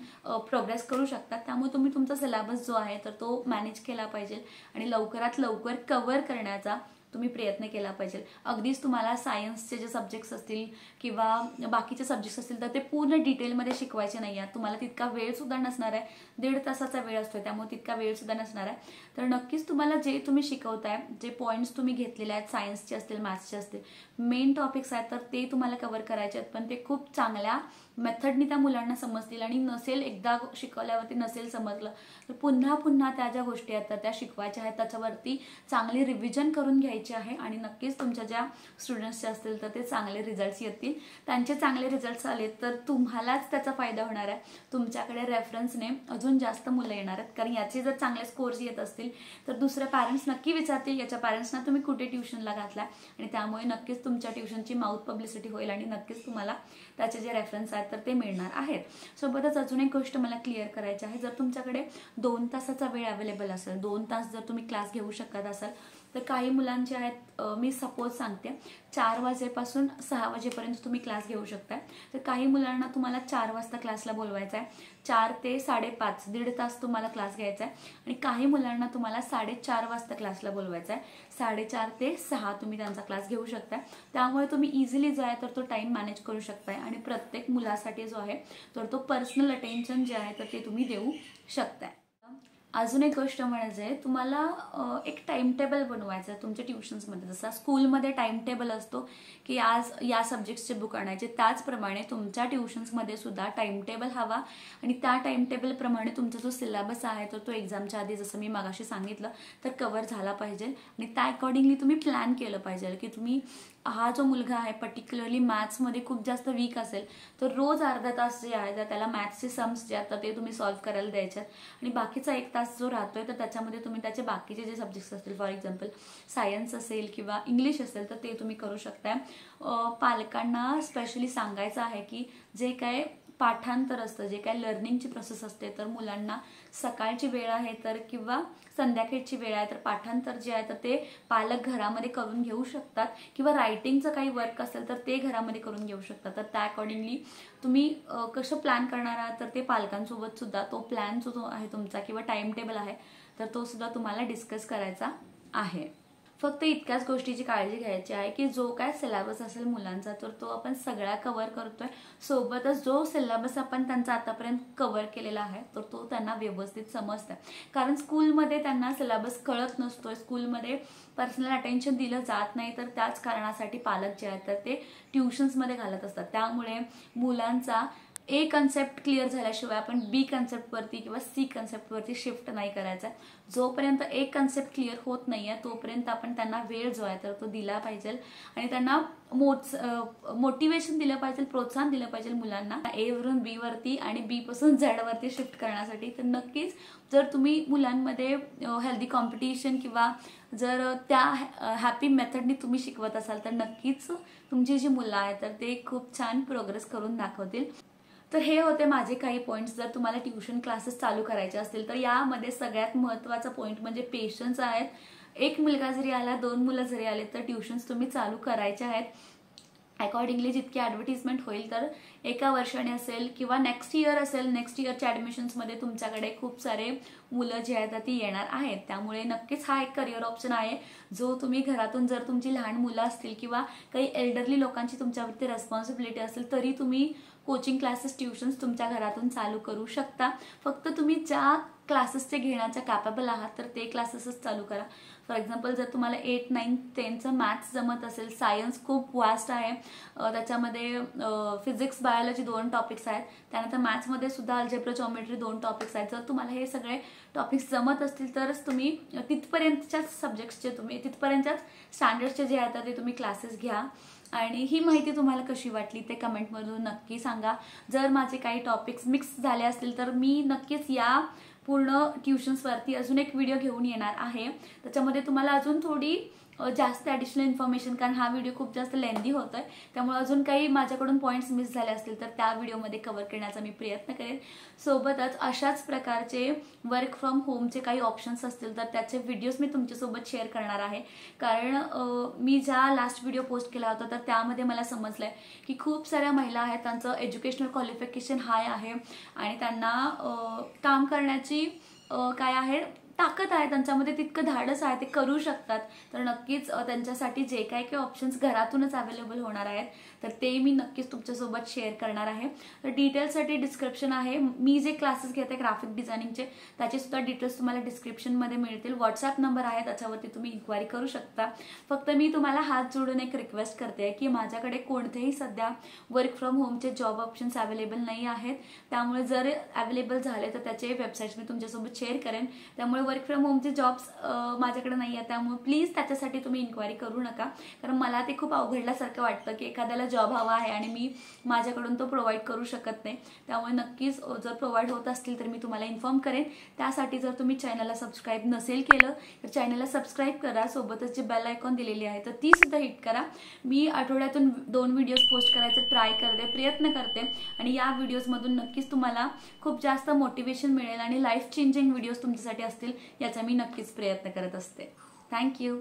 प्रोग्रेस करू शकतात. त्यामुळे तुम्ही तुमचा सिलेबस जो आहे तर तो मॅनेज केला पाहिजे आणि लवकरात लवकर कव्हर करण्याचा तुम्ही प्रयत्न केला पाहिजे. अगदीच तुम्हाला सायन्सचे जे सब्जेक्ट्स असतील किंवा बाकीचे सब्जेक्ट्स असतील तर ते पूर्ण डिटेलमध्ये शिकवायचे नाही आहेत. तुम्हाला तितका वेळ सुद्धा नसणार आहे, 1.5 तासाचा वेळ असतो त्यामुळे तितका वेळ सुद्धा नसणार आहे. तर नक्कीच तुम्हाला जे तुम्ही शिकवताय, जे पॉईंट्स तुम्ही घेतलेले आहेत, सायन्सचे असतील, मॅथ्सचे असतील, मेन टॉपिक्स आहेत तर ते तुम्हाला कव्हर करायचे आहेत, पण ते खूप चांगल्या मेथडनी त्या मुलांना समजतील. आणि नसेल एकदा शिकवल्यावरती नसेल समजलं तर पुन्हा पुन्हा त्या ज्या गोष्टी आहेत तर त्या शिकवायच्या आहेत, त्याच्यावरती चांगली रिव्हिजन करून घ्यायची आहे आणि नक्कीच तुमच्या ज्या स्टुडंट्सचे असतील तर ते चांगले रिझल्ट्स येतील. त्यांचे चांगले रिझल्ट्स आले तर तुम्हालाच त्याचा फायदा होणार आहे, तुमच्याकडे रेफरन्सने अजून जास्त मुलं येणार आहेत. कारण याचे जर चांगले स्कोर्स येत असतील तर दुसरे पॅरेंट्स नक्की विचारतील याच्या पॅरेंट्सना तुम्ही कुठे ट्युशनला घातला आणि त्यामुळे नक्कीच तुमच्या ट्युशनची माउथ पब्लिसिटी होईल आणि नक्कीच तुम्हाला त्याचे जे रेफरन्स आहेत तर ते मिळणार आहेत. सोबतच अजून एक गोष्ट मला क्लिअर करायची आहे, जर तुमच्याकडे 2 तासाचा वेळ अवेलेबल असेल, 2 तास जर तुम्ही क्लास घेऊ शकत असाल तर काही मुलांचे आहेत, मी सपोज सांगते 4 वाजेपासून 6 वाजेपर्यंत तुम्ही क्लास घेऊ शकता. तर काही मुलांना तुम्हाला 4 वाजता क्लासला बोलवायचं आहे, 4 ते 5:30 1.5 तास तुम्हाला क्लास घ्यायचा आहे. आणि काही मुलांना तुम्हाला 4:30 वाजता क्लासला बोलवायचा आहे, 4:30 ते 6 तुम्ही त्यांचा क्लास घेऊ शकता. त्यामुळे तुम्ही इझिली जो आहे तर तो टाइम मॅनेज करू शकताय आणि प्रत्येक मुलासाठी जो आहे तर तो पर्सनल अटेन्शन जे आहे तर ते तुम्ही देऊ शकताय. अजून एक गोष्ट म्हणजे तुम्हाला एक टाइम टेबल बनवायचं आहे तुमच्या ट्युशन्समध्ये. जसा स्कूलमध्ये टाइम टेबल असतो की आज या सब्जेक्ट्सचे बुक आणायचे, त्याचप्रमाणे तुमच्या ट्युशन्समध्ये सुद्धा टाइम टेबल हवा आणि त्या टाइम टेबलप्रमाणे तुमचा जो सिलेबस आहे तर तो एक्झामच्या आधी जसं मी मागाशी सांगितलं तर कव्हर झाला पाहिजे आणि त्या अकॉर्डिंगली तुम्ही प्लॅन केलं पाहिजे की तुम्ही हा जो मुलगा आहे पर्टिक्युलरली मॅथ्समध्ये खूप जास्त वीक असेल तर रोज अर्धा तास जे आहे तर त्याला मॅथ्सचे सम्स जे आहेत तर ते तुम्ही सॉल्व्ह करायला द्यायचे आणि बाकीचा 1 तास जो राहतोय तर त्याच्यामध्ये तुम्ही त्याचे बाकीचे जे सब्जेक्ट्स असतील, फॉर एक्झाम्पल सायन्स असेल किंवा इंग्लिश असेल तर ते तुम्ही करू शकताय. पालकांना स्पेशली सांगायचं आहे की जे काय पाठांतर असतं, जे काही लर्निंगची प्रोसेस असते, तर मुलांना सकाळची वेळ आहे तर किंवा संध्याकाळची वेळ आहे तर पाठांतर जे आहे तर ते पालक घरामध्ये करून घेऊ शकतात, किंवा रायटिंगचं काही वर्क असेल तर ते घरामध्ये करून घेऊ शकतात. तर त्या अकॉर्डिंगली तुम्ही कसं प्लॅन करणार आहात तर ते पालकांसोबत सुद्धा तो प्लॅन जो आहे तुमचा किंवा टाइम टेबल आहे तर तो सुद्धा तुम्हाला डिस्कस करायचा आहे. फक्त इतक्याच गोष्टीची काळजी घ्यायची आहे की जो काय सिलेबस असेल मुलांचा तर तो आपण सगळा कव्हर करतोय, सोबतच जो सिलेबस आपण त्यांचा आतापर्यंत कव्हर केलेला आहे तर तो त्यांना व्यवस्थित समजतोय. कारण स्कूलमध्ये त्यांना सिलेबस कळत नसतोय, स्कूलमध्ये पर्सनल अटेन्शन दिलं जात नाही, तर त्याच कारणासाठी पालक जे आहेत तर ते ट्युशन्समध्ये घालत असतात. त्यामुळे मुलांचा ए कन्सेप्ट क्लिअर झाल्याशिवाय आपण बी कन्सेप्टवरती किंवा सी कन्सेप्टवरती शिफ्ट नाही करायचा. जोपर्यंत ए कन्सेप्ट क्लिअर होत नाहीये तोपर्यंत आपण त्यांना वेळ जो आहे तर तो दिला पाहिजे आणि त्यांना मोटिवेशन दिलं पाहिजे, प्रोत्साहन दिलं पाहिजे मुलांना ए वरून बी वरती आणि बी पासून झेड वरती शिफ्ट करण्यासाठी. तर नक्कीच जर तुम्ही मुलांमध्ये हेल्दी कॉम्पिटिशन किंवा जर त्या हॅपी मेथडनी तुम्ही शिकवत असाल तर नक्कीच तुमची जी मुलं आहेत तर ते खूप छान प्रोग्रेस करून दाखवतील. तर हे होते माझे काही पॉइंट्स. जर तुम्हाला ट्युशन क्लासेस चालू करायचे असतील तर यामध्ये सगळ्यात महत्त्वाचा पॉइंट म्हणजे पेशन्स आहेत. एक मुलगा जरी आला, 2 मुलं जरी आले तर ट्युशन्स तुम्ही चालू करायचे आहेत. अकॉर्डिंगली जितकी ॲडव्हर्टिजमेंट होईल तर एका वर्षाने असेल किंवा नेक्स्ट इयर असेल, नेक्स्ट इयरच्या ॲडमिशन्समध्ये तुमच्याकडे खूप सारे मुलं जी आहेत ती येणार आहेत. त्यामुळे नक्कीच हा एक करिअर ऑप्शन आहे जो तुम्ही घरातून, जर तुमची लहान मुलं असतील किंवा काही एल्डरली लोकांची तुमच्यावरती रेस्पॉन्सिबिलिटी असेल तरी तुम्ही कोचिंग क्लासेस, ट्युशन्स तुमच्या घरातून चालू करू शकता. फक्त तुम्ही ज्या क्लासेसचे घेण्याच्या कॅपेबल आहात तर ते क्लासेसच चालू करा. फॉर एक्झाम्पल जर तुम्हाला 8, 9, 10चं मॅथ्स जमत असेल, सायन्स खूप वास्ट आहे, त्याच्यामध्ये फिजिक्स, बायोलॉजी 2 टॉपिक्स आहेत, त्यानंतर मॅथ्समध्ये सुद्धा अल्जेब्रा, जॉमेट्री 2 टॉपिक्स आहेत. जर तुम्हाला हे सगळे टॉपिक्स जमत असतील तरच तुम्ही तिथपर्यंतच्याच सब्जेक्ट्सचे, तुम्ही तिथपर्यंतच्याच स्टँडर्डचे जे आहेत ते तुम्ही क्लासेस घ्या. आणि ही माहिती तुम्हाला कशी वाटली ते कमेंटमधून नक्की सांगा. जर माझे काही टॉपिक्स मिक्स झाले असतील तर मी नक्कीच या पूर्ण ट्युशन्सवरती अजून एक व्हिडिओ घेऊन येणार आहे. त्याच्यामध्ये तुम्हाला अजून थोडी जास्त ॲडिशनल इन्फॉर्मेशन, कारण हा व्हिडिओ खूप जास्त लेंदी होतोय त्यामुळे अजून काही माझ्याकडून पॉईंट्स मिस झाले असतील तर त्या व्हिडिओमध्ये कव्हर करण्याचा मी प्रयत्न करेन. सोबतच अशाच प्रकारचे वर्क फ्रॉम होमचे काही ऑप्शन्स असतील तर त्याचे व्हिडिओज मी तुमच्यासोबत शेअर करणार आहे. कारण मी ज्या लास्ट व्हिडिओ पोस्ट केला होता तर त्यामध्ये मला समजलंय की खूप साऱ्या महिला आहेत, त्यांचं एज्युकेशनल क्वालिफिकेशन हाय आहे आणि त्यांना काम करण्याची काय आहे ताकद आहे, त्यांच्यामध्ये तितकं धाडस आहे, ते करू शकतात. तर नक्कीच त्यांच्यासाठी जे काही ऑप्शन्स घरातूनच अवेलेबल होणार आहेत तर ते मी नक्कीच तुमच्यासोबत शेअर करणार आहे. तर डिटेल्ससाठी डिस्क्रिप्शन आहे, मी जे क्लासेस घेते ग्राफिक डिझायनिंगचे त्याचे सुद्धा डिटेल्स तुम्हाला डिस्क्रिप्शनमध्ये मिळतील. व्हॉट्सअप नंबर आहे त्याच्यावरती तुम्ही इन्क्वायरी करू शकता. फक्त मी तुम्हाला हात जोडून एक रिक्वेस्ट करते की माझ्याकडे कोणतेही सध्या वर्क फ्रॉम होमचे जॉब ऑप्शन्स अवेलेबल नाही आहेत. त्यामुळे जर अवेलेबल झाले तर त्याचे वेबसाईट्स मी तुमच्यासोबत शेअर करेन. त्यामुळे वर्क फ्रॉम होमचे जॉब्स माझ्याकडे नाही आहेत, त्यामुळे प्लीज त्याच्यासाठी तुम्ही इन्क्वायरी करू नका. कारण मला ते खूप अवघडल्यासारखं वाटतं की एखाद्याला जॉब हवा आहे आणि मी माझ्याकडून तो प्रोव्हाइड करू शकत नाही. त्यामुळे नक्कीच जर प्रोव्हाइड होत असतील तर मी तुम्हाला इन्फॉर्म करेन. त्यासाठी जर तुम्ही चॅनलला सबस्क्राईब नसेल केलं तर चॅनलला सबस्क्राईब करा, सोबतच जे बेल आयकॉन दिलेली आहे तर ती सुद्धा हिट करा. मी आठवड्यातून 2 व्हिडिओज पोस्ट करायचे ट्राय करते, प्रयत्न करते आणि या व्हिडिओजमधून नक्कीच तुम्हाला खूप जास्त मोटिवेशन मिळेल आणि लाईफ चेंजिंग व्हिडिओज तुमच्यासाठी असतील याचा मी नक्कीच प्रयत्न करत असते. थँक्यू.